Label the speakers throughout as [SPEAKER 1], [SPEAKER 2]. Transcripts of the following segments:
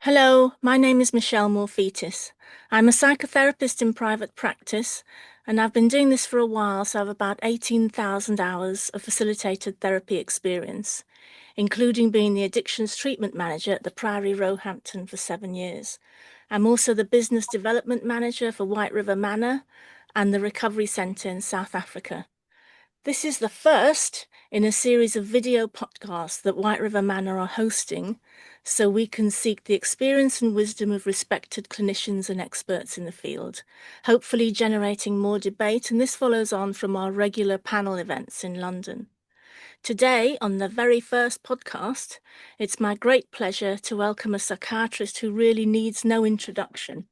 [SPEAKER 1] Hello, my name is Michele Morphitis. I'm a psychotherapist in private practice, and I've been doing this for a while, so I have about 18,000 hours of facilitated therapy experience, including being the addictions treatment manager at the Priory Roehampton for 7 years. I'm also the business development manager for White River Manor and the Recovery Centre in South Africa. This is the first in a series of video podcasts that White River Manor are hosting, so we can seek the experience and wisdom of respected clinicians and experts in the field, hopefully generating more debate, and this follows on from our regular panel events in London. Today, on the very first podcast, it's my great pleasure to welcome a psychiatrist who really needs no introduction.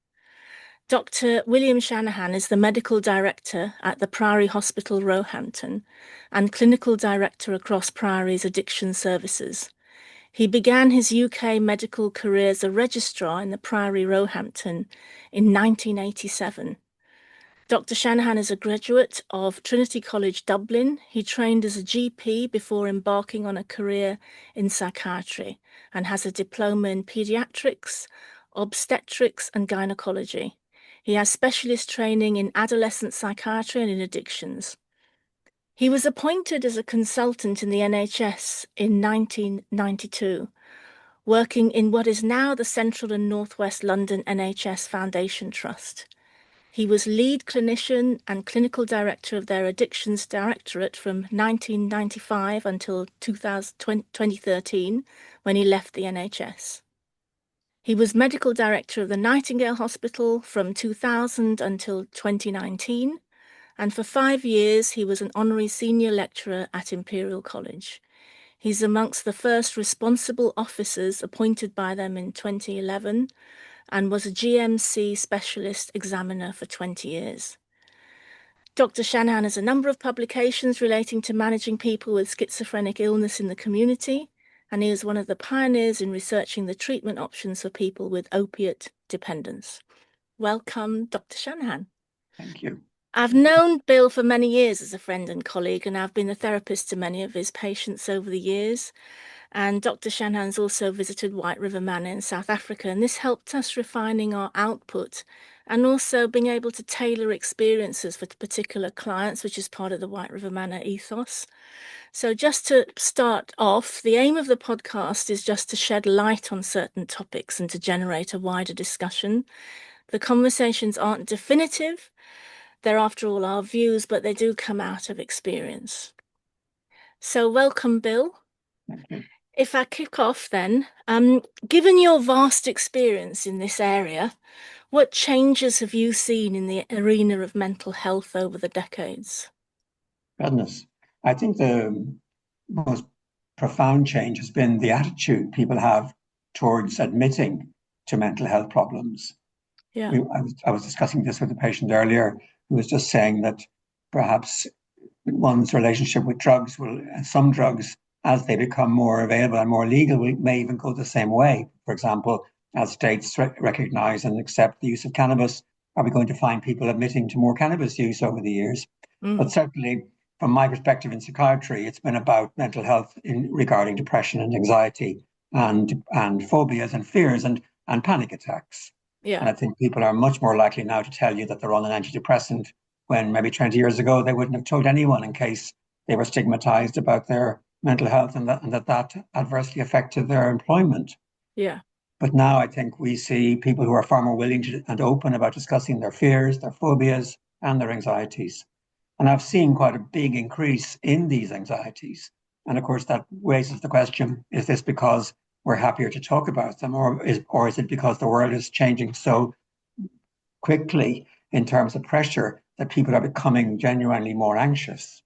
[SPEAKER 1] Dr. William Shanahan is the Medical Director at the Priory Hospital, Roehampton, and Clinical Director across Priory's addiction services. He began his UK medical career as a registrar in the Priory Roehampton in 1987. Dr. Shanahan is a graduate of Trinity College Dublin. He trained as a GP before embarking on a career in psychiatry and has a diploma in paediatrics, obstetrics, and gynecology. He has specialist training in adolescent psychiatry and in addictions. He was appointed as a consultant in the NHS in 1992, working in what is now the Central and North West London NHS Foundation Trust. He was lead clinician and clinical director of their addictions directorate from 1995 until 2013, when he left the NHS. He was medical director of the Nightingale Hospital from 2000 until 2019, and for 5 years he was an honorary senior lecturer at Imperial College. He's amongst the first responsible officers appointed by them in 2011 and was a GMC specialist examiner for 20 years. Dr. Shanahan has a number of publications relating to managing people with schizophrenic illness in the community, and he is one of the pioneers in researching the treatment options for people with opiate dependence. Welcome, Dr. Shanahan.
[SPEAKER 2] Thank you.
[SPEAKER 1] I've known Bill for many years as a friend and colleague, and I've been a therapist to many of his patients over the years. And Dr. Shanahan's also visited White River Manor in South Africa, and this helped us refining our output and also being able to tailor experiences for particular clients, which is part of the White River Manor ethos. So just to start off, the aim of the podcast is just to shed light on certain topics and to generate a wider discussion. The conversations aren't definitive. They're, after all, our views, but they do come out of experience. So welcome, Bill.
[SPEAKER 2] Thank you.
[SPEAKER 1] If I kick off then, given your vast experience in this area, what changes have you seen in the arena of mental health over the decades?
[SPEAKER 2] Goodness. I think the most profound change has been the attitude people have towards admitting to mental health problems.
[SPEAKER 1] Yeah.
[SPEAKER 2] I was discussing this with a patient earlier who was just saying that perhaps one's relationship with drugs some drugs, as they become more available and more legal, may even go the same way. For example, as states recognize and accept the use of cannabis, are we going to find people admitting to more cannabis use over the years? But certainly, from my perspective in psychiatry, it's been about mental health regarding depression and anxiety and phobias and fears and panic attacks.
[SPEAKER 1] Yeah.
[SPEAKER 2] And I think people are much more likely now to tell you that they're on an antidepressant when maybe 20 years ago they wouldn't have told anyone in case they were stigmatized about their mental health and that adversely affected their employment.
[SPEAKER 1] Yeah.
[SPEAKER 2] But now I think we see people who are far more willing and open about discussing their fears, their phobias, and their anxieties. And I've seen quite a big increase in these anxieties. And of course, that raises the question, is this because we're happier to talk about them, or is it because the world is changing so quickly in terms of pressure that people are becoming genuinely more anxious?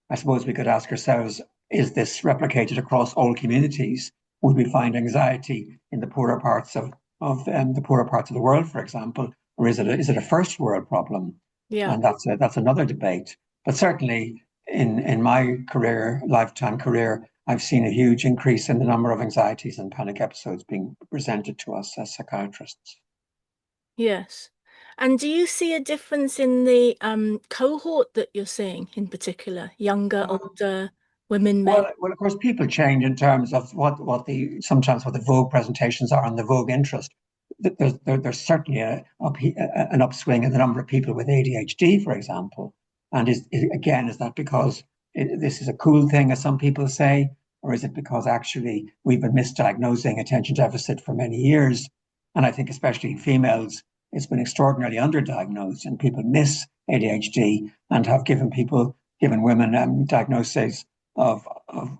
[SPEAKER 2] I suppose we could ask ourselves, is this replicated across all communities? Would we find anxiety in the poorer parts of the world, for example, or is it a first world problem?
[SPEAKER 1] Yeah.
[SPEAKER 2] And that's another debate. But certainly in my lifetime career, I've seen a huge increase in the number of anxieties and panic episodes being presented to us as psychiatrists.
[SPEAKER 1] Yes. And do you see a difference in the cohort that you're seeing in particular, younger, older? women, men?
[SPEAKER 2] Well, of course, people change in terms of what the sometimes what the Vogue presentations are and the Vogue interest. There's certainly an upswing in the number of people with ADHD, for example. And again, is that because this is a cool thing, as some people say, or is it because actually we've been misdiagnosing attention deficit for many years? And I think especially in females, it's been extraordinarily underdiagnosed, and people miss ADHD and have given women diagnoses of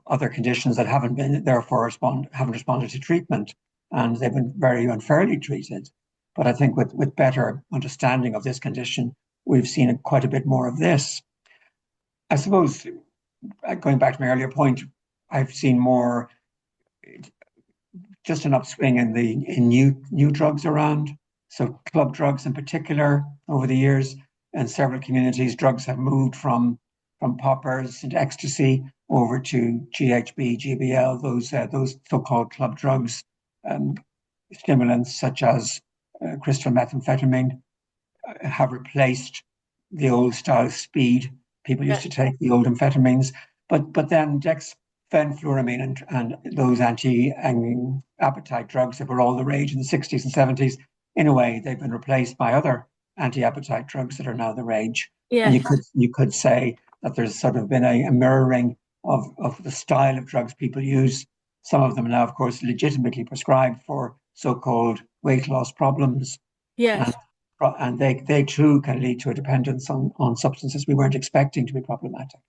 [SPEAKER 2] other conditions that haven't been therefore haven't responded to treatment, and they've been very unfairly treated. But I think with better understanding of this condition, we've seen quite a bit more of this. I suppose going back to my earlier point, I've seen more just an upswing in new drugs around. So club drugs in particular over the years, and several communities, drugs have moved from poppers and ecstasy over to GHB, GBL, those so-called club drugs, um, stimulants such as crystal methamphetamine have replaced the old style speed. People used
[SPEAKER 1] Yeah.
[SPEAKER 2] to take the old amphetamines, but then dexfenfluramine and those anti-appetite drugs that were all the rage in the 60s and 70s, in a way, they've been replaced by other anti-appetite drugs that are now the rage. And
[SPEAKER 1] Yes.
[SPEAKER 2] you could say that there's sort of been a mirroring of the style of drugs people use. Some of them now, of course, legitimately prescribed for so-called weight loss problems, and
[SPEAKER 1] Yes.
[SPEAKER 2] they too can lead to a dependence on substances we weren't expecting to be problematic.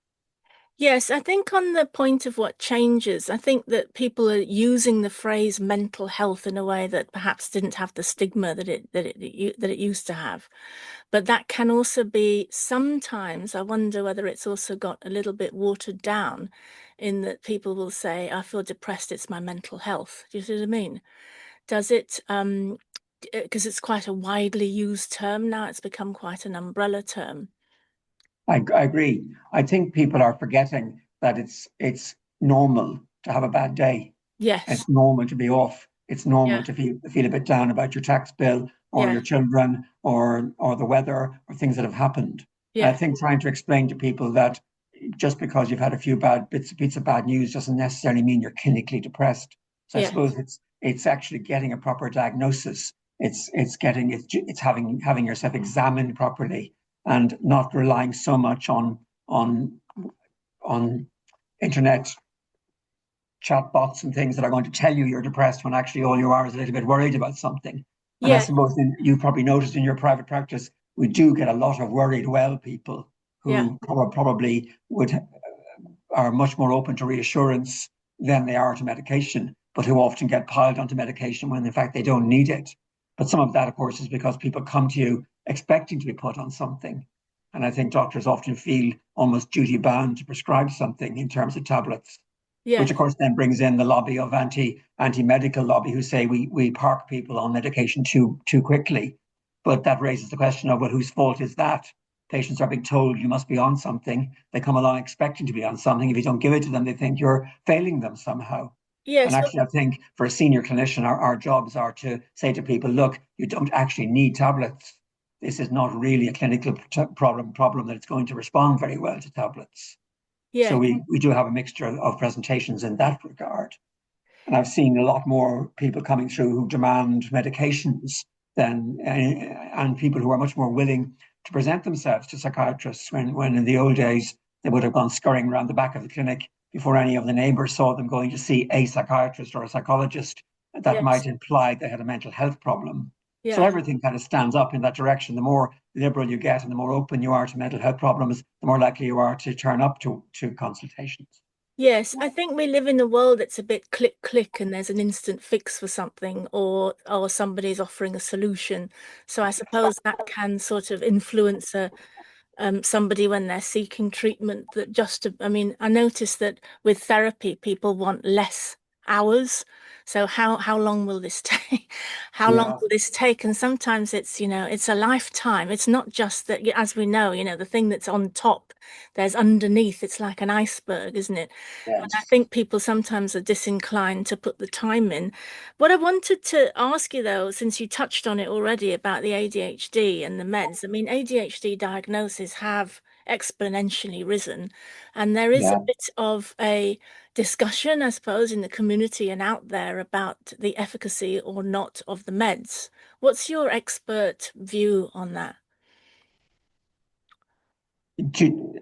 [SPEAKER 1] Yes, I think on the point of what changes, I think that people are using the phrase mental health in a way that perhaps didn't have the stigma that it used to have. But that can also be sometimes, I wonder whether it's also got a little bit watered down in that people will say, I feel depressed, it's my mental health. Do you see what I mean? Does it, because it's quite a widely used term now, it's become quite an umbrella term.
[SPEAKER 2] I agree. I think people are forgetting that it's normal to have a bad day.
[SPEAKER 1] Yes.
[SPEAKER 2] It's normal to be off. It's
[SPEAKER 1] Yeah.
[SPEAKER 2] normal to feel a bit down about your tax bill or
[SPEAKER 1] Yeah.
[SPEAKER 2] your children or the weather or things that have happened. And I
[SPEAKER 1] Yeah.
[SPEAKER 2] think trying to explain to people that just because you've had a few bits of bad news doesn't necessarily mean you're clinically depressed. So I
[SPEAKER 1] Yeah.
[SPEAKER 2] suppose it's actually getting a proper diagnosis. It's having yourself examined properly and not relying so much on on internet chatbots and things that are going to tell you you're depressed when actually all you are is a little bit worried about something. And I
[SPEAKER 1] Yeah.
[SPEAKER 2] suppose you probably noticed in your private practice, we do get a lot of worried well people
[SPEAKER 1] Yeah.
[SPEAKER 2] who probably would are much more open to reassurance than they are to medication, but who often get piled onto medication when in fact they don't need it. But some of that, of course, is because people come to you expecting to be put on something. And I think doctors often feel almost duty bound to prescribe something in terms of tablets, which
[SPEAKER 1] Yes.
[SPEAKER 2] of course then brings in the lobby of anti-medical lobby who say we park people on medication too quickly. But that raises the question of, well, whose fault is that? Patients are being told you must be on something. They come along expecting to be on something. If you don't give it to them, they think you're failing them somehow. And
[SPEAKER 1] Yes.
[SPEAKER 2] actually, I think for a senior clinician, our jobs are to say to people, look, you don't actually need tablets. This is not really a clinical problem that it's going to respond very well to tablets. So
[SPEAKER 1] Yes.
[SPEAKER 2] we do have a mixture of presentations in that regard. And I've seen a lot more people coming through who demand medications than and people who are much more willing to present themselves to psychiatrists when in the old days they would have gone scurrying around the back of the clinic before any of the neighbours saw them going to see a psychiatrist or a psychologist that
[SPEAKER 1] Yes.
[SPEAKER 2] might imply they had a mental health problem. So
[SPEAKER 1] Yeah.
[SPEAKER 2] everything kind of stands up in that direction. The more liberal you get and the more open you are to mental health problems, the more likely you are to turn up to consultations.
[SPEAKER 1] Yes. I think we live in a world that's a bit click click and there's an instant fix for something or somebody's offering a solution. So I suppose that can sort of influence somebody when they're seeking treatment that I mean, I noticed that with therapy, people want less hours. So how long will this take? How long
[SPEAKER 2] Yeah.
[SPEAKER 1] will this take? And sometimes it's, it's a lifetime. It's not just that, as we know, the thing that's on top, there's underneath. It's like an iceberg, isn't it? And I
[SPEAKER 2] Yes.
[SPEAKER 1] think people sometimes are disinclined to put the time in. What I wanted to ask you, though, since you touched on it already about the ADHD and the meds, I mean, ADHD diagnoses have exponentially risen. And there is a
[SPEAKER 2] Yeah.
[SPEAKER 1] bit of a discussion, I suppose, in the community and out there about the efficacy or not of the meds. What's your expert view on that?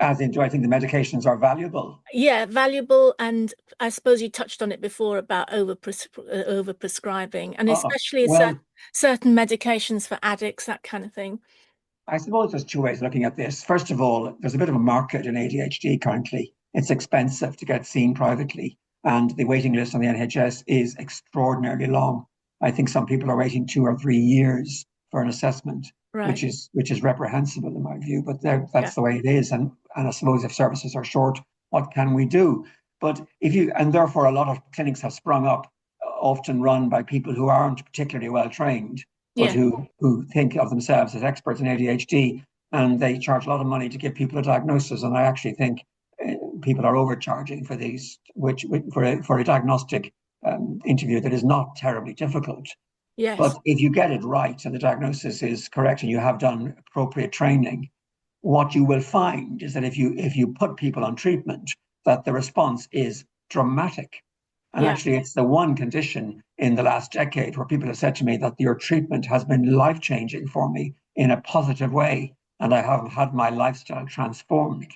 [SPEAKER 2] As in, do I think the medications are valuable?
[SPEAKER 1] Yeah, valuable, and I suppose you touched on it before about over prescribing, and especially
[SPEAKER 2] Well,
[SPEAKER 1] certain medications for addicts, that kind of thing.
[SPEAKER 2] I suppose there's two ways of looking at this. First of all, there's a bit of a market in ADHD currently. It's expensive to get seen privately, and the waiting list on the NHS is extraordinarily long. I think some people are waiting 2 or 3 years for an assessment,
[SPEAKER 1] Right.
[SPEAKER 2] which is reprehensible in my view. But
[SPEAKER 1] Yeah.
[SPEAKER 2] that's the way it is, and I suppose if services are short, what can we do? But if you and therefore a lot of clinics have sprung up, often run by people who aren't particularly well trained but
[SPEAKER 1] Yeah.
[SPEAKER 2] who think of themselves as experts in ADHD, and they charge a lot of money to give people a diagnosis. And I actually think people are overcharging for these, which for a diagnostic interview that is not terribly difficult.
[SPEAKER 1] Yes.
[SPEAKER 2] But if you get it right and the diagnosis is correct and you have done appropriate training, what you will find is that if you put people on treatment, that the response is dramatic. And
[SPEAKER 1] Yeah.
[SPEAKER 2] actually, it's the one condition in the last decade where people have said to me that your treatment has been life changing for me in a positive way, and I have had my lifestyle transformed.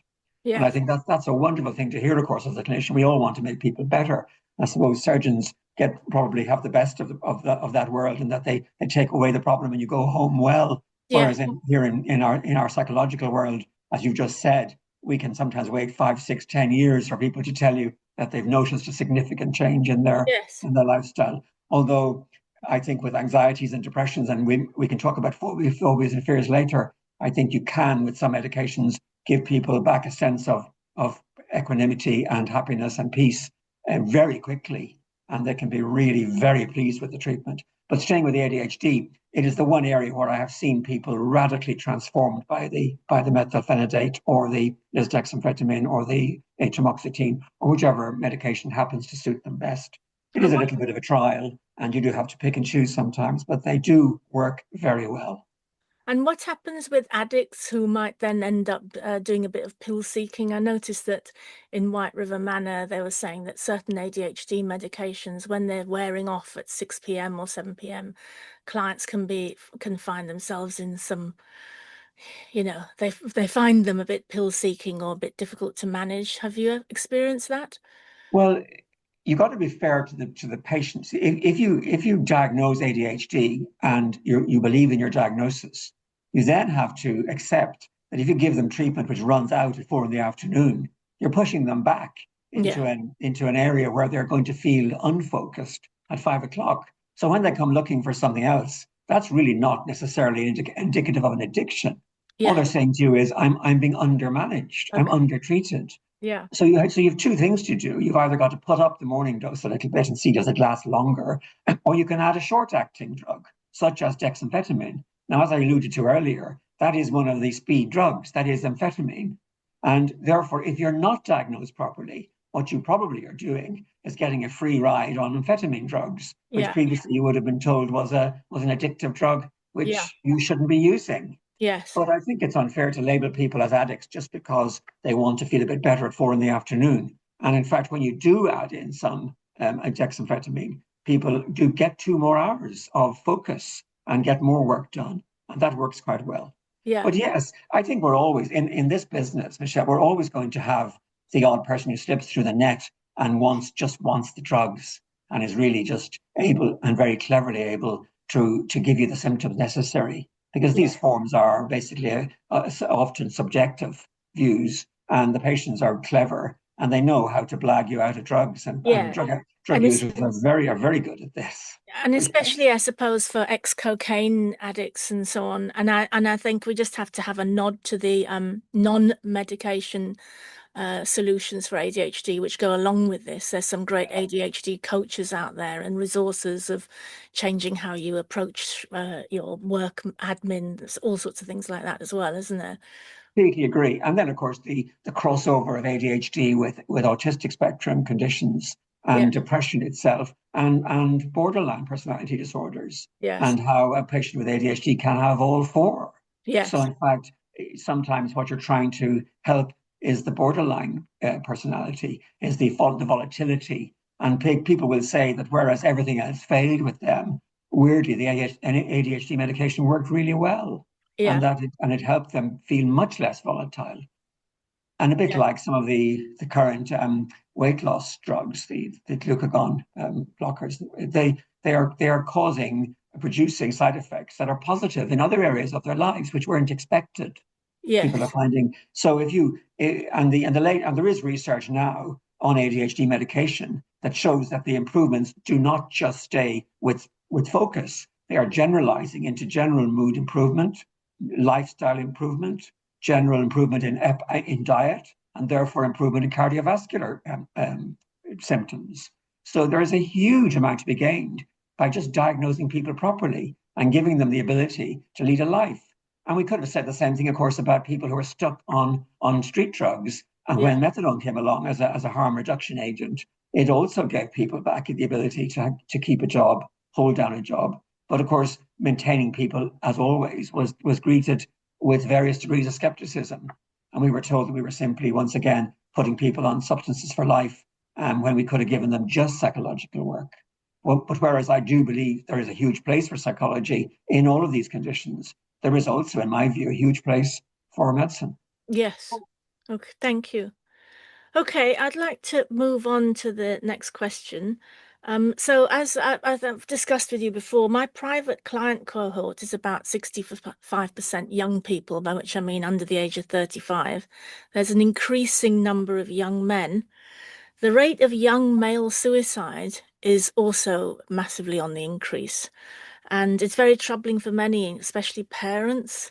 [SPEAKER 2] And
[SPEAKER 1] Yeah.
[SPEAKER 2] I think that's a wonderful thing to hear, of course, as a clinician. We all want to make people better. I suppose surgeons get probably have the best of that world, and that they take away the problem and you go home well.
[SPEAKER 1] Yeah.
[SPEAKER 2] Whereas in our psychological world, as you've just said, we can sometimes wait 5, 6, 10 years for people to tell you that they've noticed a significant change
[SPEAKER 1] Yes.
[SPEAKER 2] in their lifestyle. Although I think with anxieties and depressions, and we can talk about phobias and fears later, I think you can, with some medications, give people back a sense of equanimity and happiness and peace very quickly. And they can be really very pleased with the treatment. But staying with the ADHD, it is the one area where I have seen people radically transformed by the methylphenidate or the lisdexamfetamine or the atomoxetine or whichever medication happens to suit them best. It is
[SPEAKER 1] And
[SPEAKER 2] a
[SPEAKER 1] what
[SPEAKER 2] little bit of a trial, and you do have to pick and choose sometimes, but they do work very well.
[SPEAKER 1] And what happens with addicts who might then end up doing a bit of pill seeking? I noticed that in White River Manor, they were saying that certain ADHD medications, when they're wearing off at 6 p.m. or 7 p.m., clients can find themselves in some, they find them a bit pill seeking or a bit difficult to manage. Have you experienced that?
[SPEAKER 2] Well, you've got to be fair to the patients. If you diagnose ADHD and you believe in your diagnosis, you then have to accept that if you give them treatment which runs out at 4 in the afternoon, you're pushing them back
[SPEAKER 1] Yeah.
[SPEAKER 2] into an area where they're going to feel unfocused at 5 o'clock. So when they come looking for something else, that's really not necessarily indicative of an addiction. All
[SPEAKER 1] Yeah.
[SPEAKER 2] they're saying to you is, I'm being undermanaged, I'm
[SPEAKER 1] Okay.
[SPEAKER 2] undertreated.
[SPEAKER 1] Yeah.
[SPEAKER 2] So you have two things to do. You've either got to put up the morning dose a little bit and see does it last longer, or you can add a short-acting drug, such as dexamphetamine. Now, as I alluded to earlier, that is one of the speed drugs, that is amphetamine. And therefore, if you're not diagnosed properly, what you probably are doing is getting a free ride on amphetamine drugs, which
[SPEAKER 1] Yeah.
[SPEAKER 2] previously you would have been told was an addictive drug,
[SPEAKER 1] Yeah.
[SPEAKER 2] which you shouldn't be using.
[SPEAKER 1] Yes.
[SPEAKER 2] But I think it's unfair to label people as addicts just because they want to feel a bit better at 4 in the afternoon. And in fact, when you do add in some dexamphetamine, people do get 2 more hours of focus and get more work done. And that works quite well.
[SPEAKER 1] Yeah.
[SPEAKER 2] But yes, I think we're always in this business, Michelle, we're always going to have the odd person who slips through the net and just wants the drugs and is really just able and very cleverly able to give you the symptoms necessary because
[SPEAKER 1] Yeah.
[SPEAKER 2] these forms are basically often subjective views, and the patients are clever and they know how to blag you out of drugs, and
[SPEAKER 1] Yeah.
[SPEAKER 2] drug
[SPEAKER 1] And it's
[SPEAKER 2] users are very good at this.
[SPEAKER 1] and
[SPEAKER 2] But
[SPEAKER 1] especially, I suppose, for ex-cocaine addicts and so on. And I think we just have to have a nod to the non-medication solutions for ADHD, which go along with this. There's some great ADHD coaches out there and resources of changing how you approach your work admin, all sorts of things like that as well, isn't there?
[SPEAKER 2] completely agree. And then, of course, the crossover of ADHD with autistic spectrum conditions
[SPEAKER 1] Yeah.
[SPEAKER 2] and depression itself and borderline personality disorders
[SPEAKER 1] Yes.
[SPEAKER 2] and how a patient with ADHD can have all four. So,
[SPEAKER 1] Yes.
[SPEAKER 2] in fact, sometimes what you're trying to help is the borderline personality, is the volatility. And people will say that whereas everything else failed with them, weirdly, the ADHD medication worked really well, and
[SPEAKER 1] Yeah.
[SPEAKER 2] it helped them feel much less volatile. And a bit
[SPEAKER 1] Yeah.
[SPEAKER 2] like some of the current weight loss drugs, the glucagon blockers, they are producing side effects that are positive in other areas of their lives, which weren't expected. People are
[SPEAKER 1] Yes.
[SPEAKER 2] finding. So if you and there is research now on ADHD medication that shows that the improvements do not just stay with focus; they are generalizing into general mood improvement, lifestyle improvement, general improvement in diet, and therefore improvement in cardiovascular symptoms. So there is a huge amount to be gained by just diagnosing people properly and giving them the ability to lead a life. And we could have said the same thing, of course, about people who are stuck on street drugs. And
[SPEAKER 1] Yeah.
[SPEAKER 2] when methadone came along as a harm reduction agent, it also gave people back the ability to keep a job, hold down a job. But of course, maintaining people, as always, was greeted with various degrees of skepticism. And we were told that we were simply, once again, putting people on substances for life when we could have given them just psychological work. Well, but whereas I do believe there is a huge place for psychology in all of these conditions, there is also, in my view, a huge place for medicine.
[SPEAKER 1] Yes. Okay, thank you. Okay, I'd like to move on to the next question. So as I've discussed with you before, my private client cohort is about 65% young people, by which I mean under the age of 35. There's an increasing number of young men. The rate of young male suicide is also massively on the increase, and it's very troubling for many, especially parents.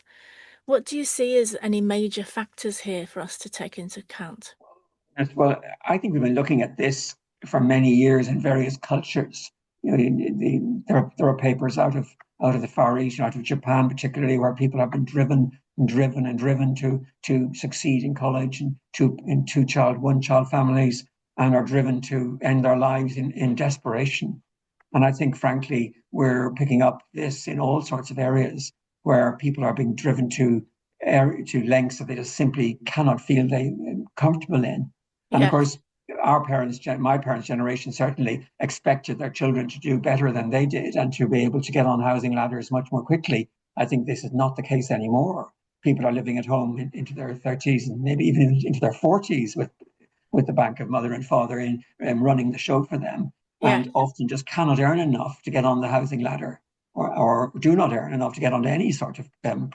[SPEAKER 1] What do you see as any major factors here for us to take into account?
[SPEAKER 2] Well, I think we've been looking at this for many years in various cultures. There are papers out of the Far East, out of Japan particularly, where people have been driven to succeed in college and one child families, and are driven to end their lives in desperation. And I think, frankly, we're picking up this in all sorts of areas where people are being driven to lengths that they just simply cannot feel they comfortable in. And of
[SPEAKER 1] Yes.
[SPEAKER 2] course, my parents' generation certainly expected their children to do better than they did and to be able to get on housing ladders much more quickly. I think this is not the case anymore. People are living at home into their 30s and maybe even into their 40s with the bank of mother and father in running the show for them,
[SPEAKER 1] Yes.
[SPEAKER 2] and often just cannot earn enough to get on the housing ladder, or do not earn enough to get onto any sort of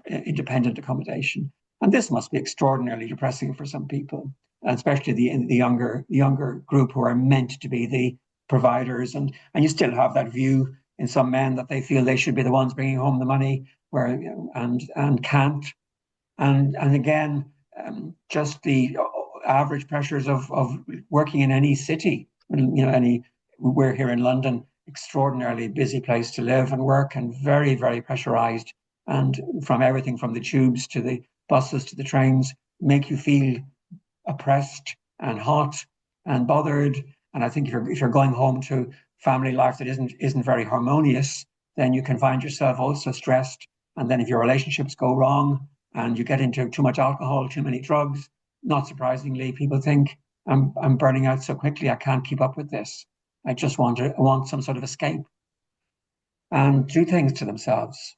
[SPEAKER 2] independent accommodation. And this must be extraordinarily depressing for some people, and especially the younger group who are meant to be the providers. And you still have that view in some men that they feel they should be the ones bringing home the money, and can't. And again, just the average pressures of working in any city. We're here in London, extraordinarily busy place to live and work, and very, very pressurized. And from everything from the tubes to the buses to the trains, make you feel oppressed and hot and bothered. And I think if you're going home to family life that isn't very harmonious, then you can find yourself also stressed. And then if your relationships go wrong and you get into too much alcohol, too many drugs, not surprisingly, people think I'm burning out so quickly, I can't keep up with this. I want some sort of escape and do things to themselves.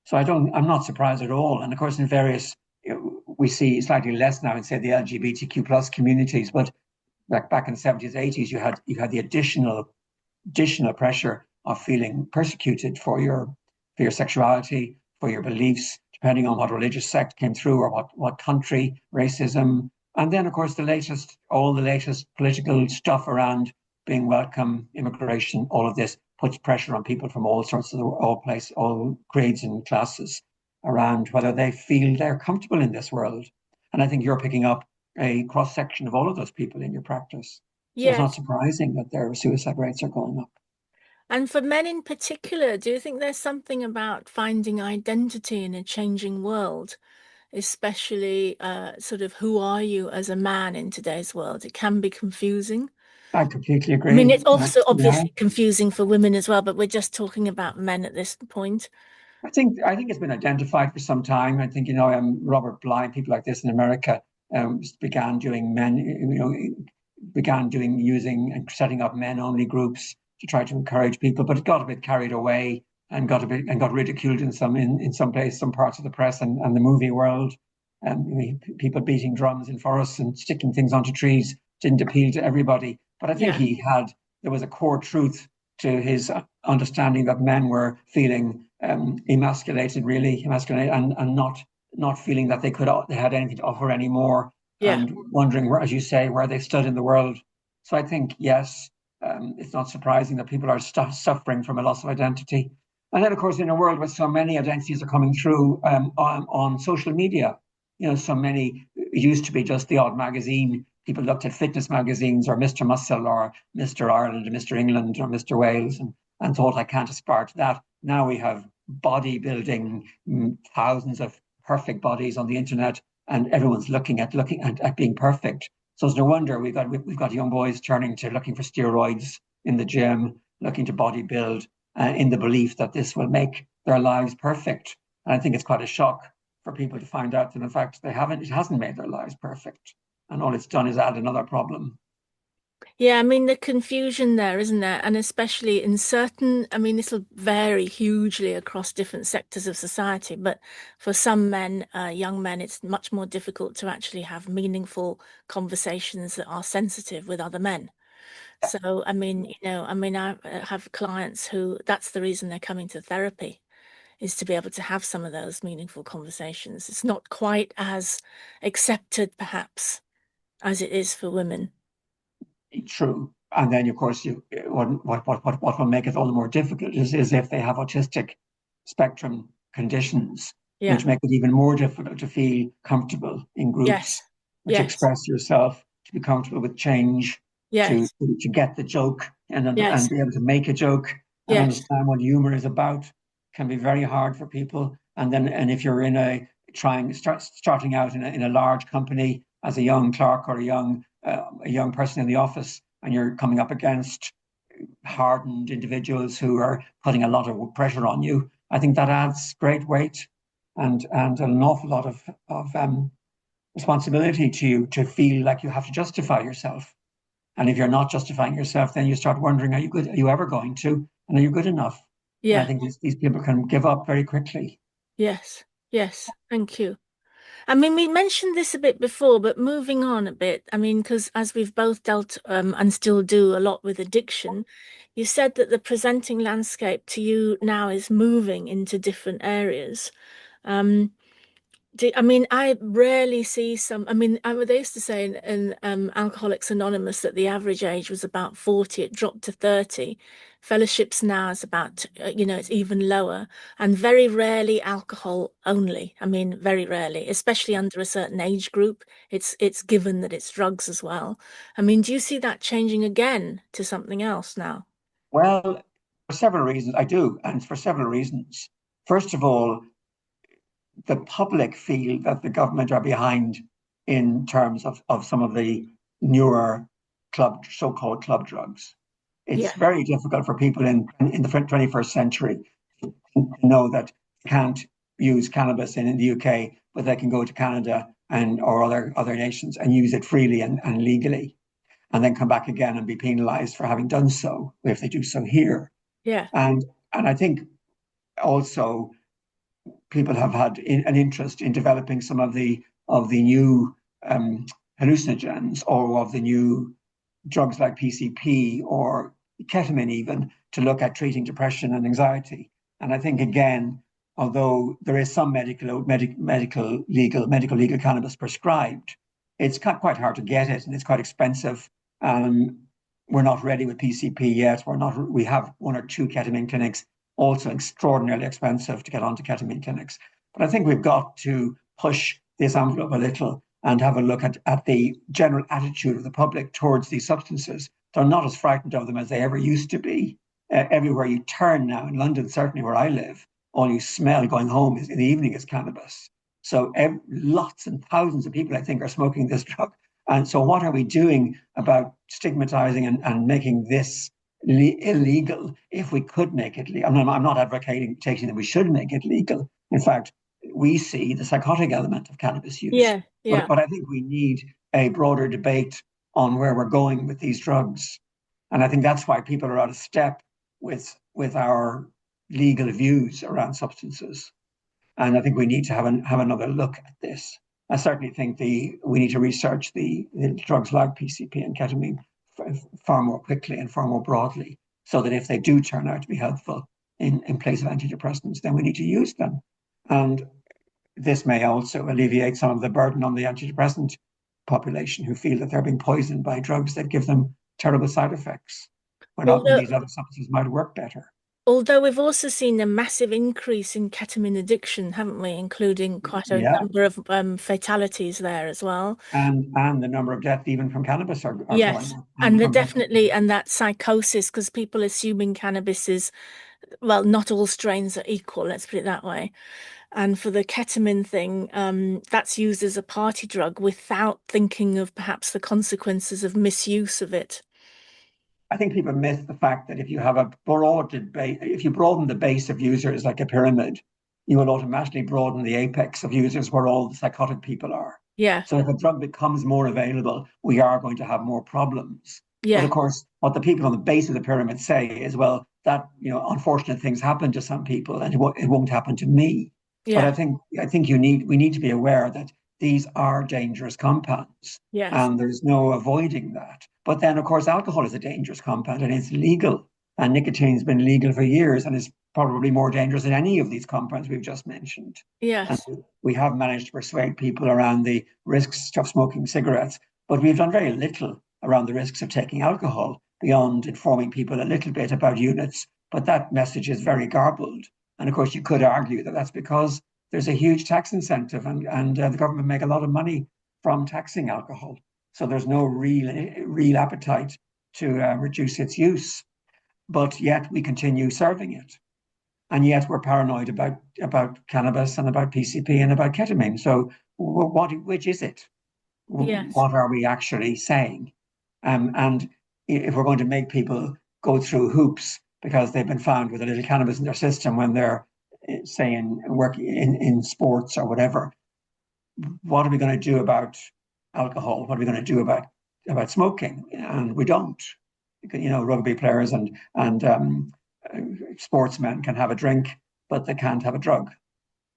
[SPEAKER 2] So I'm not surprised at all. And of course, in various, we see slightly less now in say the LGBTQ plus communities, but back in the 70s, 80s, you had the additional pressure of feeling persecuted for your sexuality, for your beliefs, depending on what religious sect came through or what country, racism. And then, of course, all the latest political stuff around being welcome, immigration, all of this puts pressure on people from all sorts of all grades and classes around whether they feel they're comfortable in this world. And I think you're picking up a cross section of all of those people in your practice. So it's not
[SPEAKER 1] Yes.
[SPEAKER 2] surprising that their suicide rates are going up.
[SPEAKER 1] And for men in particular, do you think there's something about finding identity in a changing world, especially sort of who are you as a man in today's world? It can be confusing.
[SPEAKER 2] I completely
[SPEAKER 1] I mean,
[SPEAKER 2] agree.
[SPEAKER 1] it's also
[SPEAKER 2] Yeah,
[SPEAKER 1] obviously confusing for women as well, but we're just talking about men at this point.
[SPEAKER 2] I think it's been identified for some time. I think Robert Bly, people like this in America began doing using and setting up men only groups to try to encourage people, but it got a bit carried away and got ridiculed in some place, some parts of the press and the movie world. People beating drums in forests and sticking things onto trees didn't appeal to everybody. But I think
[SPEAKER 1] Yeah.
[SPEAKER 2] there was a core truth to his understanding that men were feeling emasculated, and not feeling that they had anything to offer anymore,
[SPEAKER 1] Yeah.
[SPEAKER 2] and wondering where, as you say, where they stood in the world. So I think yes, it's not surprising that people are suffering from a loss of identity. And then, of course, in a world where so many identities are coming through on social media, so many, it used to be just the odd magazine. People looked at fitness magazines or Mr. Muscle or Mr. Ireland or Mr. England or Mr. Wales and thought, I can't aspire to that. Now we have bodybuilding, thousands of perfect bodies on the internet, and everyone's looking at being perfect. So it's no wonder we've got young boys turning to looking for steroids in the gym, looking to bodybuild in the belief that this will make their lives perfect. And I think it's quite a shock for people to find out that in fact it hasn't made their lives perfect. And all it's done is add another problem.
[SPEAKER 1] Yeah, I mean, the confusion there, isn't there? And especially in certain, I mean, this will vary hugely across different sectors of society, but for some men, young men, it's much more difficult to actually have meaningful conversations that are sensitive with other men. So, I mean, I have clients who that's the reason they're coming to therapy, is to be able to have some of those meaningful conversations. It's not quite as accepted, perhaps, as it is for women.
[SPEAKER 2] True. And then, of course, what will make it all the more difficult is if they have autistic spectrum conditions,
[SPEAKER 1] Yeah.
[SPEAKER 2] which make it even more difficult to feel comfortable in
[SPEAKER 1] Yes.
[SPEAKER 2] groups, to
[SPEAKER 1] Yes.
[SPEAKER 2] express yourself, to be comfortable with change, to
[SPEAKER 1] Yes.
[SPEAKER 2] to get the joke and
[SPEAKER 1] Yes.
[SPEAKER 2] be able to make a joke and
[SPEAKER 1] Yes.
[SPEAKER 2] understand what humor is about can be very hard for people. And if you're starting out in a large company as a young clerk or a young person in the office, and you're coming up against hardened individuals who are putting a lot of pressure on you, I think that adds great weight and an awful lot of responsibility to you to feel like you have to justify yourself. And if you're not justifying yourself, then you start wondering, are you good? Are you ever going to? And are you good enough? And I
[SPEAKER 1] Yeah.
[SPEAKER 2] think these people can give up very quickly.
[SPEAKER 1] Yes. Yes. Thank you. I mean, we mentioned this a bit before, but moving on a bit, I mean, because as we've both dealt and still do a lot with addiction, you said that the presenting landscape to you now is moving into different areas. Um, I mean, I rarely see some. I mean, they used to say in Alcoholics Anonymous that the average age was about 40. It dropped to 30. Fellowships now is about, it's even lower. And very rarely alcohol only. I mean, very rarely, especially under a certain age group. It's given that it's drugs as well. I mean, do you see that changing again to something else now?
[SPEAKER 2] Well, for several reasons, I do, and for several reasons. First of all, the public feel that the government are behind in terms of some of the newer so-called club drugs. It's
[SPEAKER 1] Yeah,
[SPEAKER 2] very difficult for people in the 21st century to know that they can't use cannabis in the UK, but they can go to Canada or other nations and use it freely and legally, and then come back again and be penalized for having done so if they do so here.
[SPEAKER 1] yeah,
[SPEAKER 2] And I think also people have had an interest in developing some of the new um, hallucinogens or of the new drugs like PCP or ketamine, even to look at treating depression and anxiety. And I think again, although there is some medical legal cannabis prescribed, it's quite hard to get it and it's quite expensive. Um, we're not ready with PCP yet. We're not. We have one or two ketamine clinics, also extraordinarily expensive to get onto ketamine clinics. But I think we've got to push this envelope a little and have a look at the general attitude of the public towards these substances. They're not as frightened of them as they ever used to be. Everywhere you turn now, in London, certainly where I live, all you smell going home in the evening is cannabis. So lots and thousands of people, I think, are smoking this drug. And so what are we doing about stigmatizing and making this illegal if we could make it legal. I'm not advocating that we should make it legal. In fact, we see the psychotic element of cannabis use.
[SPEAKER 1] Yeah, yeah.
[SPEAKER 2] But I think we need a broader debate on where we're going with these drugs. And I think that's why people are out of step with our legal views around substances. And I think we need to have another look at this. I certainly think we need to research the drugs like PCP and ketamine far more quickly and far more broadly, so that if they do turn out to be helpful in place of antidepressants, then we need to use them. And this may also alleviate some of the burden on the antidepressant population who feel that they're being poisoned by drugs that give them terrible side effects when
[SPEAKER 1] Although
[SPEAKER 2] these other substances might work better.
[SPEAKER 1] Although we've also seen a massive increase in ketamine addiction, haven't we? Including quite a
[SPEAKER 2] Yeah.
[SPEAKER 1] number of fatalities there as well.
[SPEAKER 2] And the number of deaths even from cannabis are going
[SPEAKER 1] Yes.
[SPEAKER 2] up,
[SPEAKER 1] And
[SPEAKER 2] and
[SPEAKER 1] they're
[SPEAKER 2] from
[SPEAKER 1] definitely, and that psychosis, because people assuming cannabis is, well, not all strains are equal, let's put it that way. And for the ketamine thing, that's used as a party drug without thinking of perhaps the consequences of misuse of it.
[SPEAKER 2] I think people miss the fact that if you have a if you broaden the base of users like a pyramid, you will automatically broaden the apex of users where all the psychotic people are.
[SPEAKER 1] Yeah,
[SPEAKER 2] So if a drug becomes more available, we are going to have more problems. But
[SPEAKER 1] yeah,
[SPEAKER 2] of course, what the people on the base of the pyramid say is, well, that unfortunate things happen to some people, and it won't happen to me. But
[SPEAKER 1] yeah,
[SPEAKER 2] I think we need to be aware that these are dangerous compounds,
[SPEAKER 1] yes,
[SPEAKER 2] and there's no avoiding that. But then, of course, alcohol is a dangerous compound, and it's legal, and nicotine's been legal for years, and is probably more dangerous than any of these compounds we've just mentioned. And
[SPEAKER 1] yes,
[SPEAKER 2] we have managed to persuade people around the risks of smoking cigarettes, but we've done very little around the risks of taking alcohol beyond informing people a little bit about units. But that message is very garbled. And of course, you could argue that that's because there's a huge tax incentive, and the government make a lot of money from taxing alcohol. So there's no real appetite to reduce its use. But yet we continue serving it, and yet we're paranoid about cannabis and about PCP and about ketamine. So which is it?
[SPEAKER 1] yes,
[SPEAKER 2] What are we actually saying? And if we're going to make people go through hoops because they've been found with a little cannabis in their system when they're saying working in sports or whatever, what are we going to do about alcohol? What are we going to do about smoking? And we don't. Rugby players and sportsmen can have a drink, but they can't have a drug.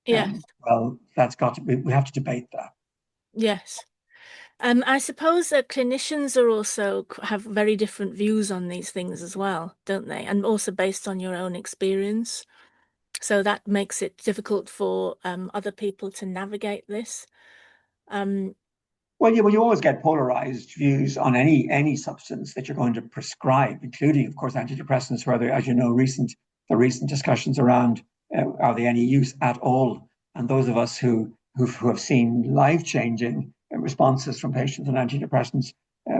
[SPEAKER 1] yes,
[SPEAKER 2] Well, we have to debate that.
[SPEAKER 1] yes. I suppose that clinicians are also have very different views on these things as well, don't they? And also based on your own experience. So that makes it difficult for other people to navigate this. Um,
[SPEAKER 2] Well, you always get polarized views on any substance that you're going to prescribe, including, of course, antidepressants, where as you know, the recent discussions around are they any use at all? And those of us who have seen life-changing responses from patients on antidepressants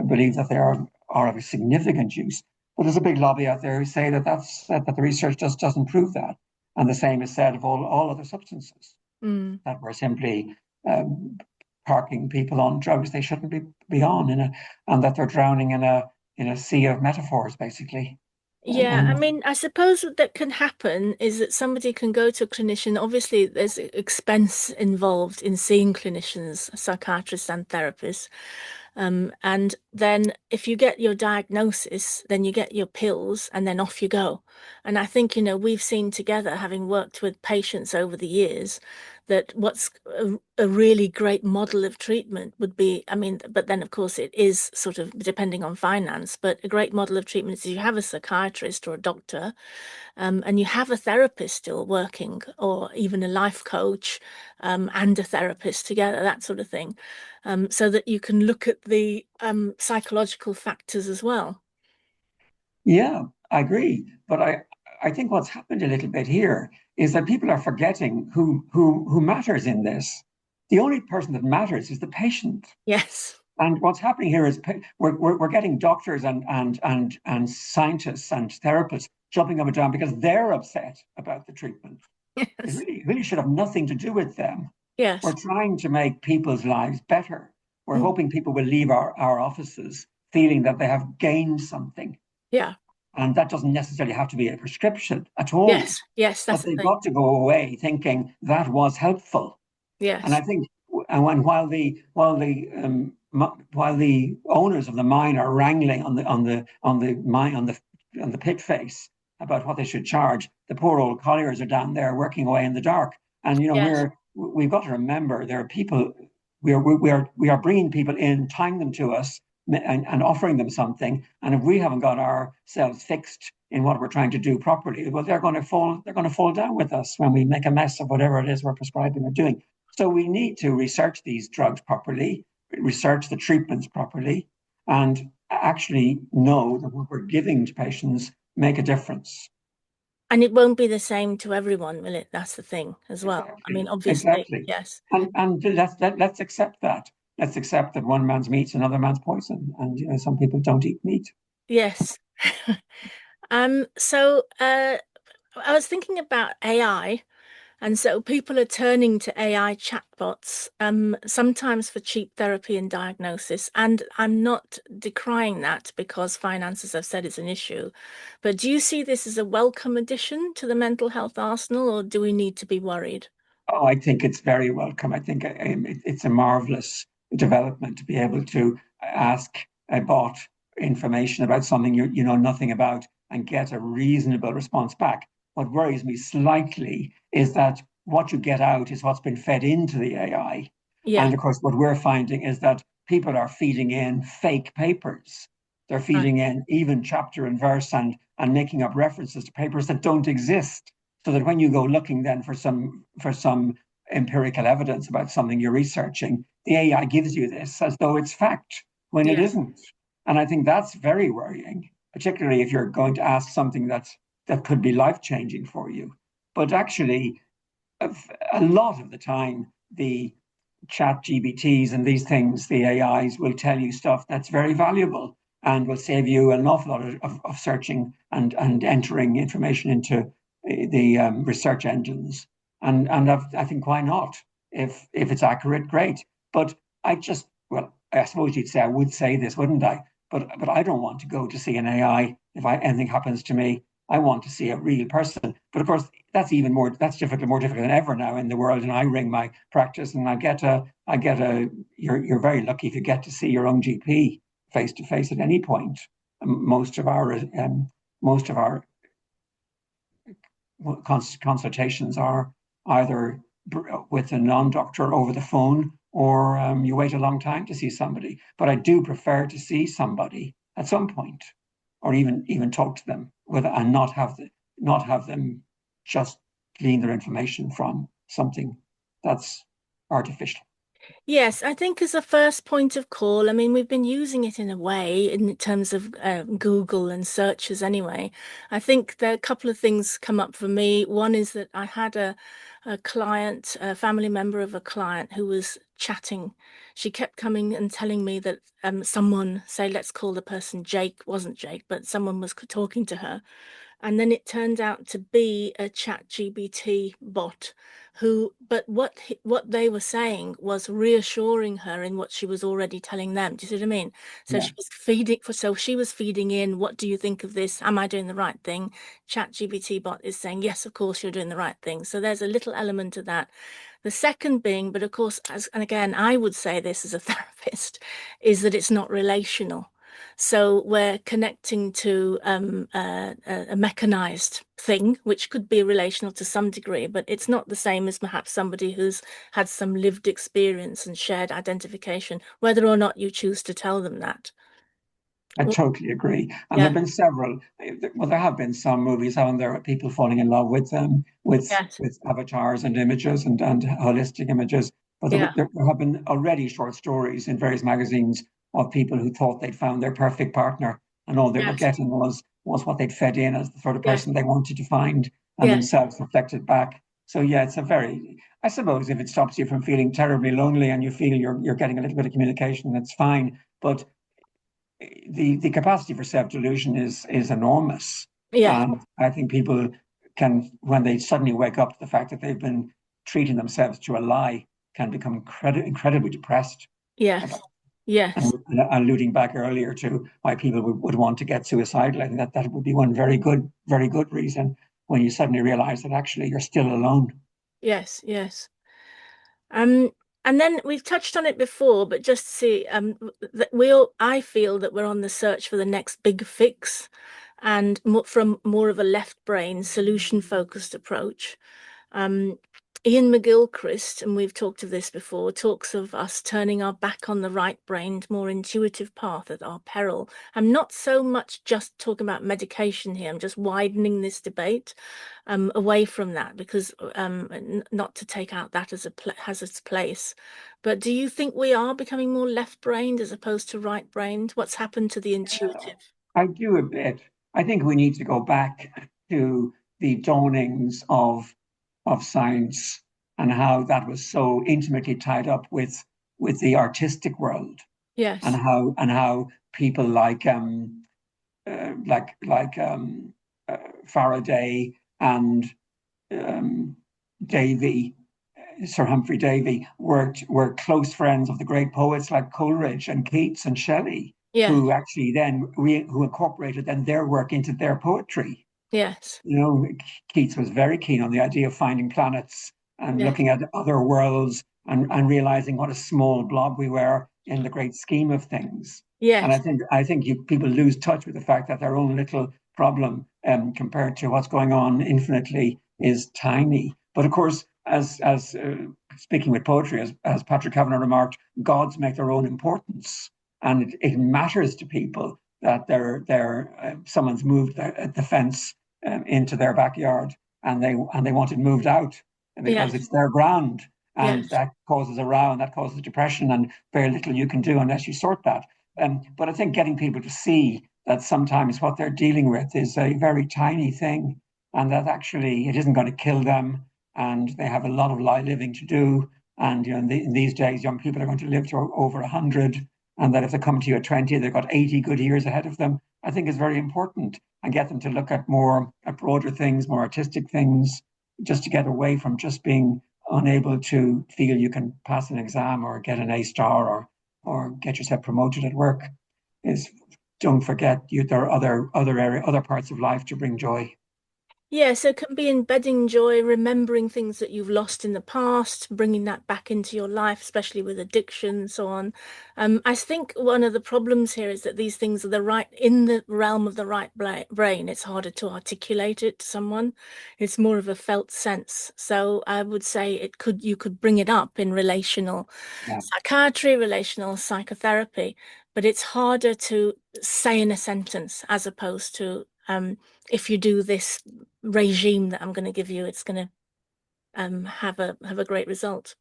[SPEAKER 2] believe that they are of a significant use. But there's a big lobby out there who say that the research just doesn't prove that, and the same is said of all other substances
[SPEAKER 1] mm.
[SPEAKER 2] that we're simply um, parking people on drugs they shouldn't be on and that they're drowning in a sea of metaphors, basically.
[SPEAKER 1] Yeah, I
[SPEAKER 2] And
[SPEAKER 1] mean, I suppose what that can happen is that somebody can go to a clinician. Obviously, there's expense involved in seeing clinicians, psychiatrists, and therapists. And then if you get your diagnosis, then you get your pills, and then off you go. And I think, we've seen together, having worked with patients over the years, that what's a really great model of treatment would be, I mean, but then of course it is sort of depending on finance, but a great model of treatment is you have a psychiatrist or a doctor, and you have a therapist still working, or even a life coach, and a therapist together, that sort of thing, so that you can look at the psychological factors as well.
[SPEAKER 2] yeah, I agree. But I think what's happened a little bit here is that people are forgetting who matters in this. The only person that matters is the patient.
[SPEAKER 1] Yes.
[SPEAKER 2] And what's happening here is we're getting doctors and scientists and therapists jumping up and down because they're upset about the treatment. It
[SPEAKER 1] Yes.
[SPEAKER 2] really should have nothing to do with them. We're
[SPEAKER 1] Yes.
[SPEAKER 2] trying to make people's lives better. We're
[SPEAKER 1] Mm.
[SPEAKER 2] hoping people will leave our offices feeling that they have gained something.
[SPEAKER 1] Yeah.
[SPEAKER 2] And that doesn't necessarily have to be a prescription at all.
[SPEAKER 1] Yes, yes,
[SPEAKER 2] But
[SPEAKER 1] that's the
[SPEAKER 2] they've
[SPEAKER 1] thing.
[SPEAKER 2] got to go away thinking that was helpful. And I
[SPEAKER 1] Yes,
[SPEAKER 2] think, while the owners of the mine are wrangling on the pit face about what they should charge, the poor old colliers are down there working away in the dark. And
[SPEAKER 1] yes,
[SPEAKER 2] we've got to remember there are people. We are bringing people in, tying them to us, and offering them something. And if we haven't got ourselves fixed in what we're trying to do properly, well, they're going to fall. They're going to fall down with us when we make a mess of whatever it is we're prescribing or doing. So we need to research these drugs properly, research the treatments properly, and actually know that what we're giving to patients make a difference.
[SPEAKER 1] and it won't be the same to everyone, will it? That's the thing as well. I mean,
[SPEAKER 2] Exactly,
[SPEAKER 1] obviously,
[SPEAKER 2] exactly.
[SPEAKER 1] yes,
[SPEAKER 2] And let's accept that. Let's accept that one man's meat's another man's poison, and some people don't eat meat.
[SPEAKER 1] yes. I was thinking about AI. And so people are turning to AI chatbots, sometimes for cheap therapy and diagnosis. And I'm not decrying that because finances have said it's an issue. But do you see this as a welcome addition to the mental health arsenal, or do we need to be worried?
[SPEAKER 2] Oh, I think it's very welcome. I think it's a marvelous development to be able to ask a bot information about something you know nothing about and get a reasonable response back. What worries me slightly is that what you get out is what's been fed into the AI.
[SPEAKER 1] Yeah,
[SPEAKER 2] And of course, what we're finding is that people are feeding in fake papers. They're
[SPEAKER 1] right.
[SPEAKER 2] feeding in even chapter and verse and making up references to papers that don't exist, so that when you go looking then for some empirical evidence about something you're researching, the AI gives you this as though it's fact when it
[SPEAKER 1] Yeah.
[SPEAKER 2] isn't. And I think that's very worrying, particularly if you're going to ask something that could be life changing for you. But actually, a lot of the time, the chat GBTs and these things, the AIs will tell you stuff that's very valuable and will save you an awful lot of searching and entering information into the research engines. And I think, why not? If it's accurate, great. But I suppose you'd say I would say this, wouldn't I? But I don't want to go to see an AI if anything happens to me. I want to see a real person. But of course, that's more difficult than ever now in the world. And I ring my practice and you're very lucky if you get to see your own GP face to face at any point. Most of our consultations are either with a non-doctor over the phone, or you wait a long time to see somebody. But I do prefer to see somebody at some point, or even talk to them and not have them just glean their information from something that's artificial.
[SPEAKER 1] Yes, I think as a first point of call, I mean, we've been using it in a way in terms of Google and searches anyway. I think there are a couple of things come up for me. One is that I had a client, a family member of a client who was chatting. She kept coming and telling me that someone, say, let's call the person Jake, wasn't Jake, but someone was talking to her. And then it turned out to be a chat GBT bot but what they were saying was reassuring her in what she was already telling them. Do you see what I mean? So
[SPEAKER 2] Yeah.
[SPEAKER 1] she was feeding in, what do you think of this? Am I doing the right thing? Chat GBT bot is saying, yes, of course you're doing the right thing. So there's a little element of that. The second being, but of course, and again, I would say this as a therapist, is that it's not relational. So we're connecting to a mechanized thing, which could be relational to some degree, but it's not the same as perhaps somebody who's had some lived experience and shared identification, whether or not you choose to tell them that.
[SPEAKER 2] I totally agree. And there
[SPEAKER 1] Yeah,
[SPEAKER 2] have been several. Well, there have been some movies, haven't there, people falling in love with
[SPEAKER 1] yes,
[SPEAKER 2] with avatars and images and holistic images. But
[SPEAKER 1] yeah,
[SPEAKER 2] there have been already short stories in various magazines of people who thought they'd found their perfect partner, and all they were
[SPEAKER 1] yes,
[SPEAKER 2] getting was what they'd fed in as the sort of
[SPEAKER 1] yes,
[SPEAKER 2] person they wanted to find, and
[SPEAKER 1] yes,
[SPEAKER 2] themselves reflected back. So yeah, it's a very. I suppose if it stops you from feeling terribly lonely and you feel you're getting a little bit of communication, that's fine. But the capacity for self delusion is enormous,
[SPEAKER 1] yeah,
[SPEAKER 2] and I think people can, when they suddenly wake up to the fact that they've been treating themselves to a lie, can become incredibly depressed
[SPEAKER 1] yes.
[SPEAKER 2] about.
[SPEAKER 1] Yes.
[SPEAKER 2] And alluding back earlier to why people would want to get suicidal, I think that would be one very good reason when you suddenly realize that actually you're still alone.
[SPEAKER 1] Yes. Yes. Um, and then we've touched on it before, but just to see, that I feel that we're on the search for the next big fix, and from more of a left brain solution focused approach. Um, Ian McGilchrist, and we've talked of this before, talks of us turning our back on the right-brained, more intuitive path at our peril. I'm not so much just talking about medication here. I'm just widening this debate away from that, because not to take out that as has its place. But do you think we are becoming more left-brained as opposed to right-brained? What's happened to the intuitive?
[SPEAKER 2] I do a bit. I think we need to go back to the dawnings of science and how that was so intimately tied up with the artistic world,
[SPEAKER 1] Yes.
[SPEAKER 2] and how people like Faraday and um, Davy, Sir Humphrey Davy, were close friends of the great poets like Coleridge and Keats and Shelley,
[SPEAKER 1] Yeah.
[SPEAKER 2] who actually then who incorporated then their work into their poetry.
[SPEAKER 1] Yes.
[SPEAKER 2] You know, Keats was very keen on the idea of finding planets and
[SPEAKER 1] Yes.
[SPEAKER 2] looking at other worlds and realizing what a small blob we were in the great scheme of things. And
[SPEAKER 1] Yes.
[SPEAKER 2] I think people lose touch with the fact that their own little problem, compared to what's going on infinitely, is tiny. But of course, as speaking with poetry, as Patrick Kavanagh remarked, gods make their own importance, and it matters to people that someone's moved the fence into their backyard, and they want it moved out because
[SPEAKER 1] Yes.
[SPEAKER 2] it's their ground, and
[SPEAKER 1] Yes.
[SPEAKER 2] that causes a row and that causes depression, and very little you can do unless you sort that. But I think getting people to see that sometimes what they're dealing with is a very tiny thing, and that actually it isn't going to kill them, and they have a lot of living to do. And in these days, young people are going to live to over 100, and that if they come to you at 20, they've got 80 good years ahead of them. I think is very important, and get them to look at broader things, more artistic things, just to get away from just being unable to feel you can pass an exam or get an A star or get yourself promoted at work. Is Don't forget there are other parts of life to bring joy.
[SPEAKER 1] Yeah, so it can be embedding joy, remembering things that you've lost in the past, bringing that back into your life, especially with addiction and so on. I think one of the problems here is that these things are in the realm of the brain. It's harder to articulate it to someone. It's more of a felt sense. So I would say you could bring it up in relational
[SPEAKER 2] Yeah.
[SPEAKER 1] psychiatry, relational psychotherapy, but it's harder to say in a sentence as opposed to if you do this regime that I'm going to give you, it's going to have a great result.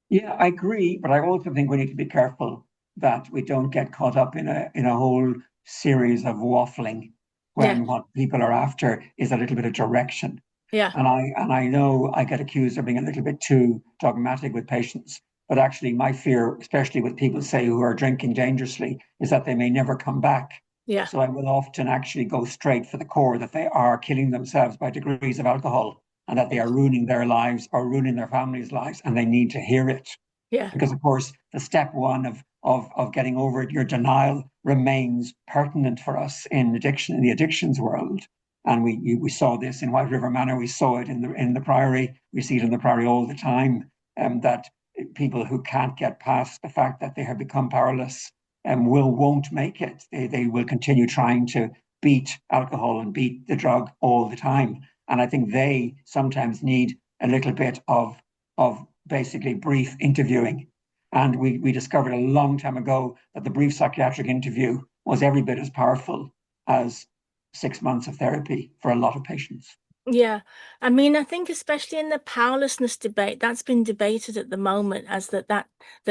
[SPEAKER 2] Yeah, I agree, but I also think we need to be careful that we don't get caught up in a whole series of waffling
[SPEAKER 1] Yeah,
[SPEAKER 2] when what people are after is a little bit of direction.
[SPEAKER 1] yeah,
[SPEAKER 2] And I know I get accused of being a little bit too dogmatic with patients, but actually my fear, especially with people say who are drinking dangerously, is that they may never come back.
[SPEAKER 1] yeah,
[SPEAKER 2] So I will often actually go straight for the core, that they are killing themselves by degrees of alcohol, and that they are ruining their lives or ruining their families' lives, and they need to hear it.
[SPEAKER 1] yeah,
[SPEAKER 2] Because of course, the step one of getting over it, your denial, remains pertinent for us in the addictions world. And we saw this in White River Manor. We saw it in the Priory. We see it in the Priory all the time. That people who can't get past the fact that they have become powerless won't make it. They will continue trying to beat alcohol and beat the drug all the time. And I think they sometimes need a little bit of basically brief interviewing. And we discovered a long time ago that the brief psychiatric interview was every bit as powerful as 6 months of therapy for a lot of patients.
[SPEAKER 1] yeah. I mean, I think especially in the powerlessness debate, that's been debated at the moment as that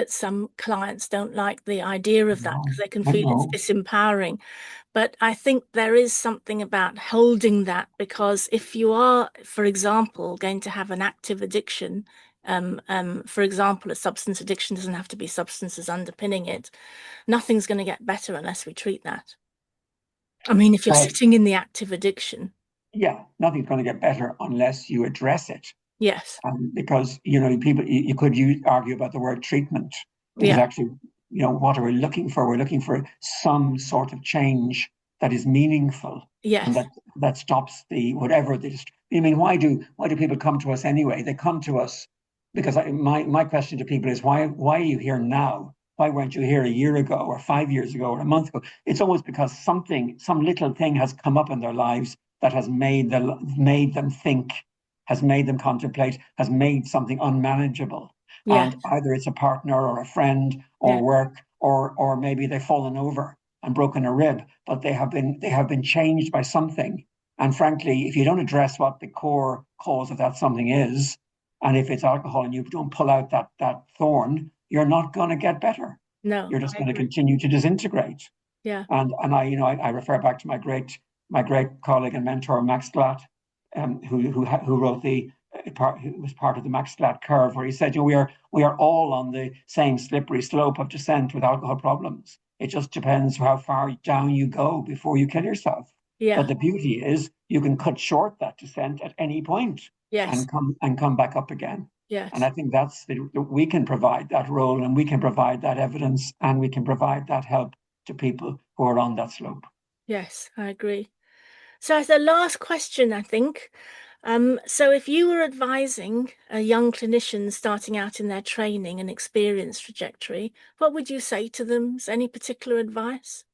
[SPEAKER 1] some clients don't like the idea of that because
[SPEAKER 2] No,
[SPEAKER 1] they can
[SPEAKER 2] I
[SPEAKER 1] feel it's
[SPEAKER 2] know.
[SPEAKER 1] disempowering. But I think there is something about holding that, because if you are, for example, going to have an active addiction, for example, a substance addiction doesn't have to be substances underpinning it. Nothing's going to get better unless we treat that. I mean, if you're
[SPEAKER 2] Well,
[SPEAKER 1] sitting in the active addiction,
[SPEAKER 2] yeah, nothing's going to get better unless you address it.
[SPEAKER 1] yes,
[SPEAKER 2] Because people, you could argue about the word treatment, because
[SPEAKER 1] yeah,
[SPEAKER 2] actually what are we looking for? We're looking for some sort of change that is meaningful and
[SPEAKER 1] Yes.
[SPEAKER 2] that stops the whatever this. I mean, why do people come to us anyway? They come to us because my question to people is why are you here now? Why weren't you here a year ago or 5 years ago or a month ago? It's almost because some little thing has come up in their lives that has made them think, has made them contemplate, has made something unmanageable.
[SPEAKER 1] Yes.
[SPEAKER 2] And either it's a partner or a friend
[SPEAKER 1] Yeah.
[SPEAKER 2] or work, or maybe they've fallen over and broken a rib, but they have been changed by something. And frankly, if you don't address what the core cause of that something is, and if it's alcohol and you don't pull out that thorn, you're not going to get better.
[SPEAKER 1] No,
[SPEAKER 2] You're just
[SPEAKER 1] I
[SPEAKER 2] going to
[SPEAKER 1] agree.
[SPEAKER 2] continue to disintegrate.
[SPEAKER 1] Yeah.
[SPEAKER 2] And I refer back to my great colleague and mentor Max Glatt, who wrote who was part of the Max Glatt curve, where he said, we are all on the same slippery slope of descent with alcohol problems. It just depends how far down you go before you kill yourself.
[SPEAKER 1] Yeah.
[SPEAKER 2] But the beauty is you can cut short that descent at any point
[SPEAKER 1] Yes.
[SPEAKER 2] and come back up again. And
[SPEAKER 1] Yes.
[SPEAKER 2] I think we can provide that role, and we can provide that evidence, and we can provide that help to people who are on that slope.
[SPEAKER 1] Yes, I agree. So as the last question, I think, so if you were advising a young clinician starting out in their training and experience trajectory, what would you say to them? Is any particular advice?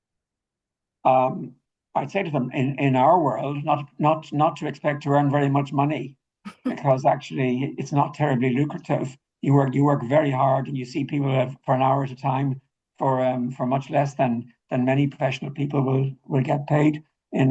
[SPEAKER 2] Um, I'd say to them, in our world, not to expect to earn very much money, because actually it's not terribly lucrative. You work very hard, and you see people for an hour at a time for much less than many professional people will get paid in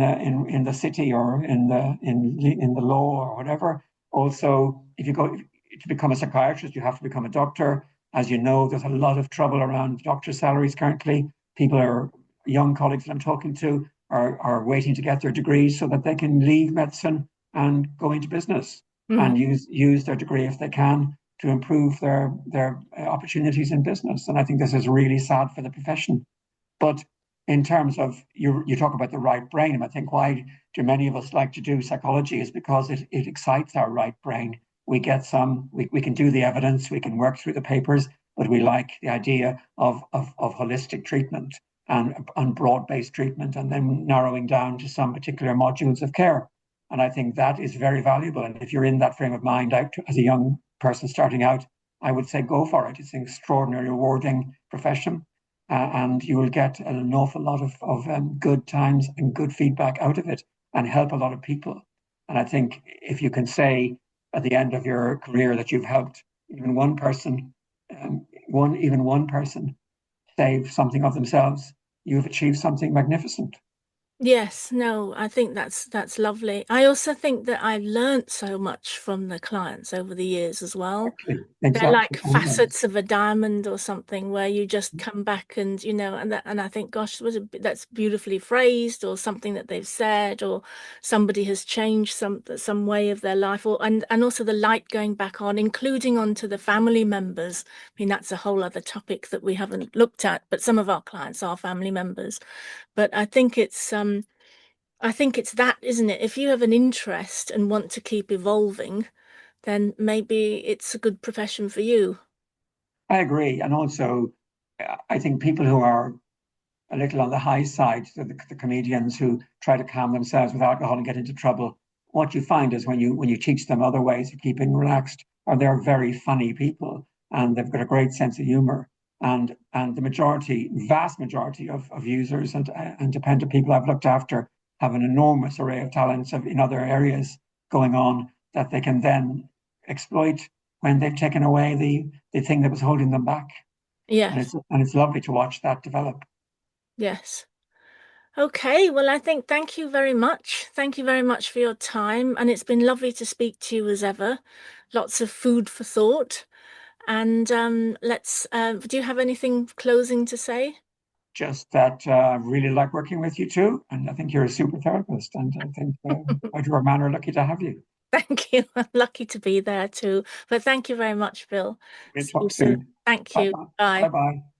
[SPEAKER 2] the city or in the law or whatever. Also, if you go to become a psychiatrist, you have to become a doctor. As you know, there's a lot of trouble around doctor salaries currently. People are young colleagues that I'm talking to are waiting to get their degrees so that they can leave medicine and go into business
[SPEAKER 1] Mhm.
[SPEAKER 2] and use their degree if they can to improve their opportunities in business. And I think this is really sad for the profession. But in terms of you talk about the right brain, and I think why do many of us like to do psychology is because it excites our right brain. We can do the evidence, we can work through the papers, but we like the idea of holistic treatment and broad-based treatment, and then narrowing down to some particular modules of care. And I think that is very valuable. And if you're in that frame of mind as a young person starting out, I would say go for it. It's an extraordinarily rewarding profession, and you will get an awful lot of good times and good feedback out of it and help a lot of people. And I think if you can say at the end of your career that you've helped even one person, even one person save something of themselves, you've achieved something magnificent.
[SPEAKER 1] Yes, no, I think that's lovely. I also think that I've learnt so much from the clients over the years as well.
[SPEAKER 2] Exactly,
[SPEAKER 1] They're like
[SPEAKER 2] exactly. Always.
[SPEAKER 1] facets of a diamond or something where you just come back and and I think, gosh, that's beautifully phrased, or something that they've said, or somebody has changed some way of their life, or and also the light going back on, including onto the family members. I mean, that's a whole other topic that we haven't looked at, but some of our clients are family members. But I think it's that, isn't it? If you have an interest and want to keep evolving, then maybe it's a good profession for you.
[SPEAKER 2] I agree. And also, I think people who are a little on the high side, the comedians who try to calm themselves with alcohol and get into trouble, what you find is when you teach them other ways of keeping relaxed, or they're very funny people and they've got a great sense of humor. And the vast majority of users and dependent people I've looked after have an enormous array of talents in other areas going on that they can then exploit when they've taken away the thing that was holding them back. And
[SPEAKER 1] Yes,
[SPEAKER 2] it's lovely to watch that develop.
[SPEAKER 1] yes. Okay, well, I think thank you very much. Thank you very much for your time. And it's been lovely to speak to you as ever. Lots of food for thought. And do you have anything closing to say?
[SPEAKER 2] Just that I really like working with you too. And I think you're a super therapist. And I think White River Manor are lucky to have you.
[SPEAKER 1] Thank you. I'm lucky to be there too. But thank you very much, Bill.
[SPEAKER 2] We'll
[SPEAKER 1] See you
[SPEAKER 2] talk
[SPEAKER 1] soon.
[SPEAKER 2] soon.
[SPEAKER 1] Thank
[SPEAKER 2] Bye
[SPEAKER 1] you.
[SPEAKER 2] bye. Bye
[SPEAKER 1] Bye.
[SPEAKER 2] bye.